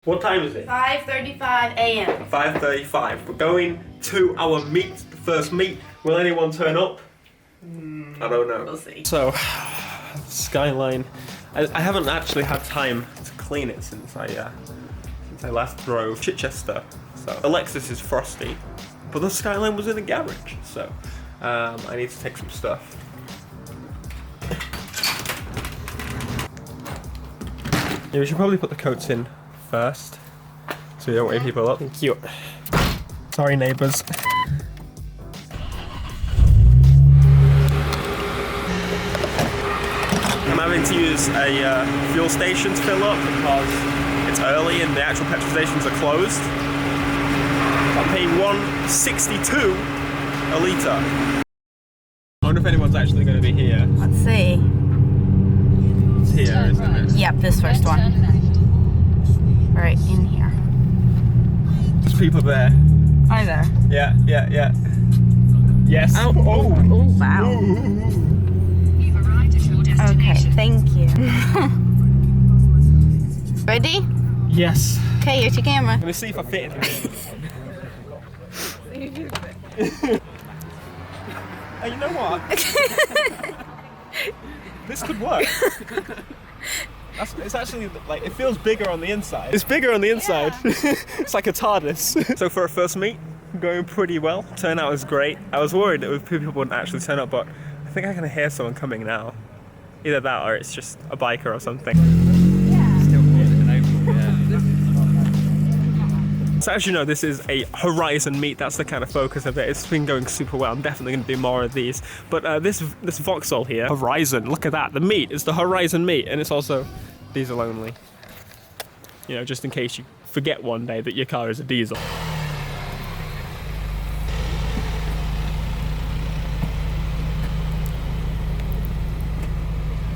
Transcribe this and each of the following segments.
What time is it? 5:35 a.m. 5:35. We're going to our meet, the first meet. Will anyone turn up? I don't know. We'll see. So, Skyline. I haven't actually had time to clean it since I last drove Chichester. So the Lexus is frosty, but the Skyline was in the garage. So I need to take some stuff. Yeah, we should probably put the coats in first, so we don't wake people up. Thank you. Sorry, neighbours. I'm having to use a fuel station to fill up because it's early and the actual petrol stations are closed. I'm paying $1.62 a litre. I wonder if anyone's actually going to be here. Let's see. It's here, isn't it? Yep, this first one. Right in here. There's people there. Hi there. Yeah. Yes. Oh, wow. You've arrived at your destination. Okay, thank you. Ready? Yes. Okay, here's your camera. Let me see if I fit in. Hey, you know what? This could work. It's actually, like, it feels bigger on the inside. It's bigger on the inside. Yeah. It's like a TARDIS. So for a first meet, going pretty well. Turnout was great. I was worried that people wouldn't actually turn up, but I think I can hear someone coming now. Either that or it's just a biker or something. So as you know, this is a Horizon meet. That's the kind of focus of it. It's been going super well. I'm definitely going to do more of these. But this Vauxhall here, Horizon, look at that. The meet is the Horizon meet, and it's also diesel only. You know, just in case you forget one day that your car is a diesel.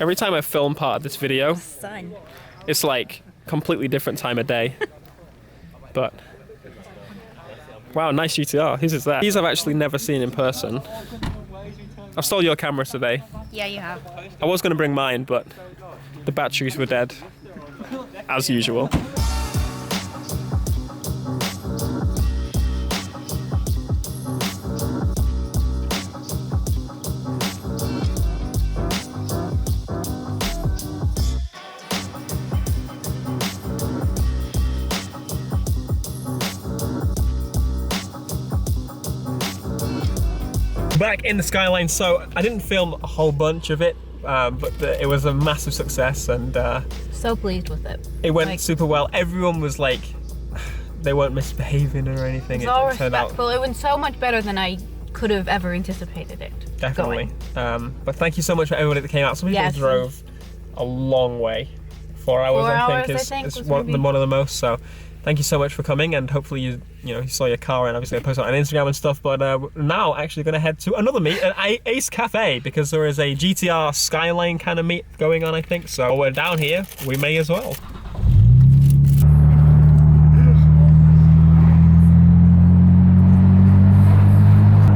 Every time I film part of this video, it's like completely different time of day. But wow, nice GTR. Whose is that? These I've actually never seen in person. I stole your camera today. Yeah, you have. I was going to bring mine, but the batteries were dead, as usual. Back in the Skyline, so I didn't film a whole bunch of it, but it was a massive success, and So pleased with it. it went super well. Everyone was like, they weren't misbehaving or anything. It was all turned out respectful. It went so much better than I could have ever anticipated it. definitely. But thank you so much for everybody that came out. Some people Yes. drove a long way. 4 hours, 4 I hours, think, I is think, was one maybe- of the most. So thank you so much for coming, and hopefully you saw your car, and obviously I post it on Instagram and stuff. But now actually going to head to another meet at Ace Cafe, because there is a GTR Skyline kind of meet going on, I think. So while we're down here, we may as well.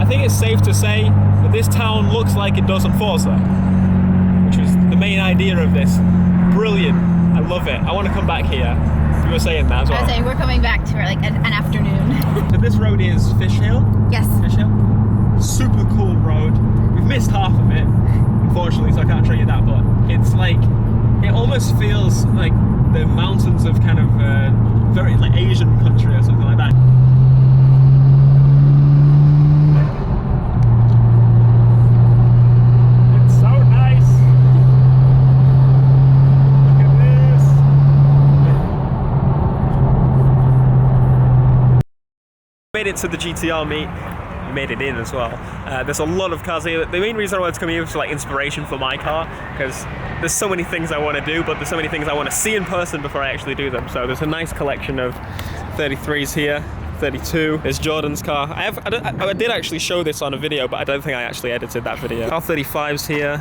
I think it's safe to say that this town looks like it does on Forza, which is the main idea of this. Brilliant. I love it. I want to come back here. You were saying that as well. I was saying we're coming back to like an afternoon. So this road is Fish Hill? Yes. Fish Hill? Super cool road. We've missed half of it, unfortunately, so I can't show you that, but it's like, it almost feels like the mountains of kind of very like Asian country or something like that. It's so nice. Look at this. Made it to the GTR meet. We made it in as well. There's a lot of cars here. The main reason I wanted to come here was for like inspiration for my car, because there's so many things I want to do, but there's so many things I want to see in person before I actually do them. So there's a nice collection of 33s here, 32. There's Jordan's car. I did actually show this on a video, but I don't think I actually edited that video. R35's here.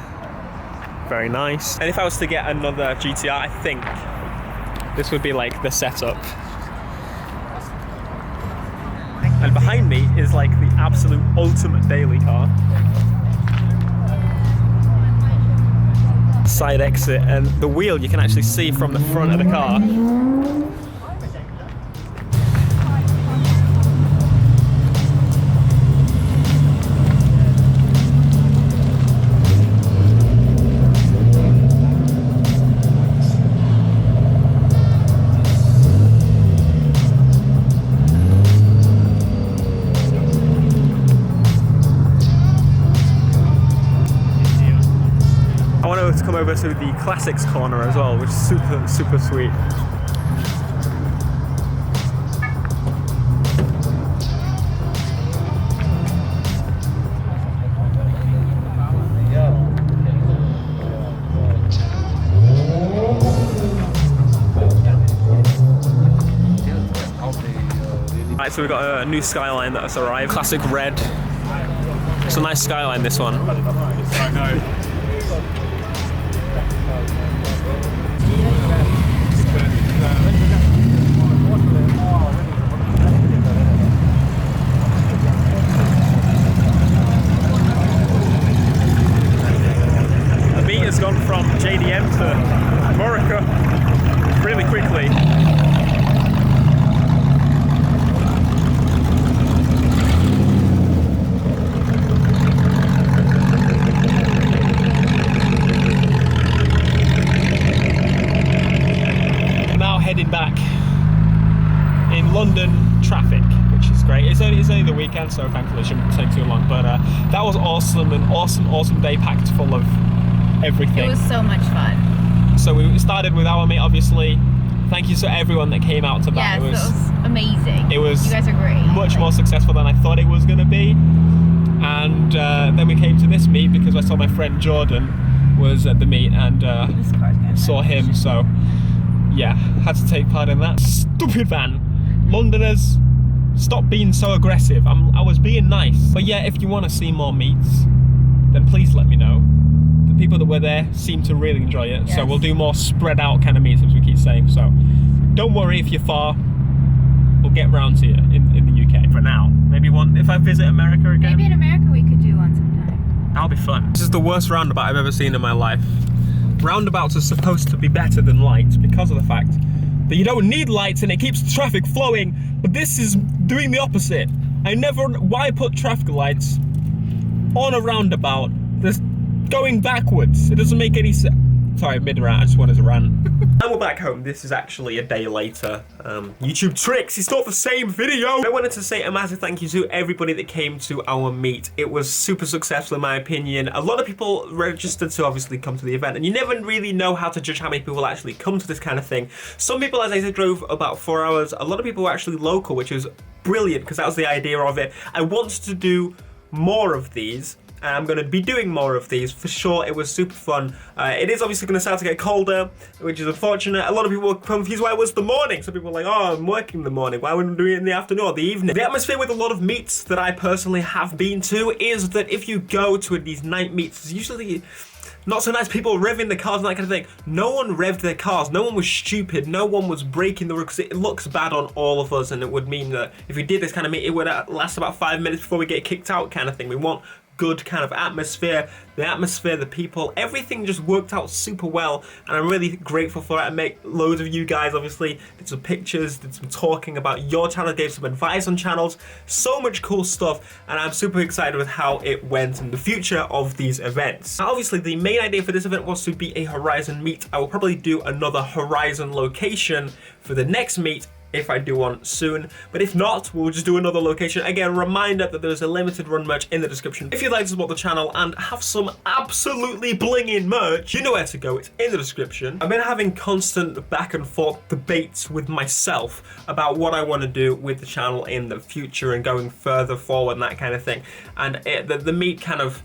Very nice. And if I was to get another GTR, I think this would be like the setup. And behind me is like the absolute ultimate daily car. Side exit, and the wheel you can actually see from the front of the car. to the classics corner as well, which is super sweet. Right, so we've got a new skyline that has arrived. Classic red. It's a nice skyline, this one. I know. The meet has gone from JDM to Morica really quickly. Heading back in London traffic, which is great. It's only the weekend, so thankfully it shouldn't take too long. But that was awesome, an awesome day packed full of everything. It was so much fun. So we started with our mate, obviously. Thank you to everyone that came out to that. Yes, it was amazing. It was you guys are great. Much more successful than I thought it was going to be. And then we came to this meet because I saw my friend Jordan was at the meet and saw him. So yeah, had to take part in that. Stupid van. Londoners, stop being so aggressive. I was being nice. But yeah, if you want to see more meets, then please let me know. The people that were there seem to really enjoy it. Yes. So we'll do more spread out kind of meets, as we keep saying. So don't worry if you're far. We'll get round to you in the UK. For now, maybe one, if I visit America again. Maybe in America we could do one sometime. That'll be fun. This is the worst roundabout I've ever seen in my life. Roundabouts are supposed to be better than lights because of the fact that you don't need lights and it keeps traffic flowing, but this is doing the opposite. Why put traffic lights on a roundabout that's going backwards? It doesn't make any sense. Sorry, mid-rant, I just wanted to rant. And we're back home. This is actually a day later. YouTube tricks, it's not the same video. I wanted to say a massive thank you to everybody that came to our meet. It was super successful in my opinion. A lot of people registered to obviously come to the event, and you never really know how to judge how many people actually come to this kind of thing. Some people, as I said, drove about 4 hours. A lot of people were actually local, which was brilliant because that was the idea of it. I wanted to do more of these. And I'm going to be doing more of these for sure. It was super fun. It is obviously going to start to get colder, which is unfortunate. A lot of people were confused why it was the morning. Some people were like, oh, I'm working in the morning. Why wouldn't I do it in the afternoon or the evening? The atmosphere with a lot of meets that I personally have been to is that if you go to these night meets, it's usually not so nice. People revving the cars and that kind of thing. No one revved their cars. No one was stupid. No one was breaking the rules because it looks bad on all of us, and it would mean that if we did this kind of meet, it would last about 5 minutes before we get kicked out kind of thing. We want good kind of atmosphere, the people, everything just worked out super well, and I'm really grateful for it. I met loads of you guys, obviously, did some pictures, did some talking about your channel, gave some advice on channels, so much cool stuff, and I'm super excited with how it went in the future of these events. Now, obviously, the main idea for this event was to be a Horizon meet. I will probably do another Horizon location for the next meet, if I do one soon, but if not, we'll just do another location. Again, reminder that there's a limited run merch in the description. If you'd like to support the channel and have some absolutely blinging merch, you know where to go, it's in the description. I've been having constant back and forth debates with myself about what I want to do with the channel in the future and going further forward and that kind of thing, and the meet kind of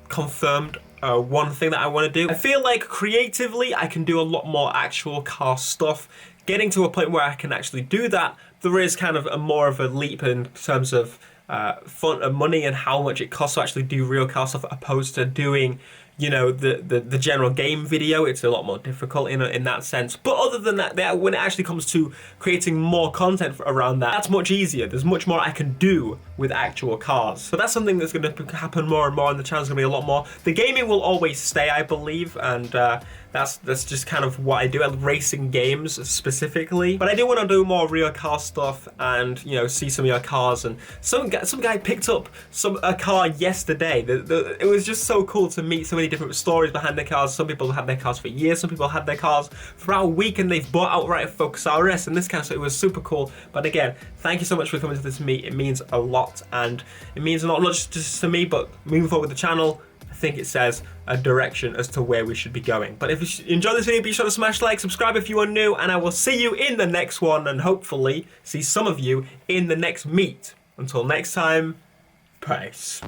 confirmed one thing that I want to do. I feel like creatively I can do a lot more actual car stuff. Getting to a point where I can actually do that, there is kind of more of a leap in terms of fun and money and how much it costs to actually do real car stuff opposed to doing, you know, the general game video. It's a lot more difficult in that sense. But other than that, when it actually comes to creating more content around that, that's much easier. There's much more I can do with actual cars. So that's something that's going to happen more and more, and the channel's going to be a lot more. The gaming will always stay, I believe, and that's just kind of what I do. I love racing games specifically, but I do want to do more real car stuff and, you know, see some of your cars. And some guy picked up a car yesterday. It was just so cool to meet so many different stories behind their cars. Some people had their cars for years. Some people had their cars for about a week, and they've bought outright a Focus RS and this kind of stuff. It was super cool. But again, thank you so much for coming to this meet. It means a lot, and it means a lot not just to me, but moving forward with the channel. think it says a direction as to where we should be going. But if you enjoyed this video, be sure to smash like, subscribe if you are new, and I will see you in the next one, and hopefully see some of you in the next meet. Until next time, peace.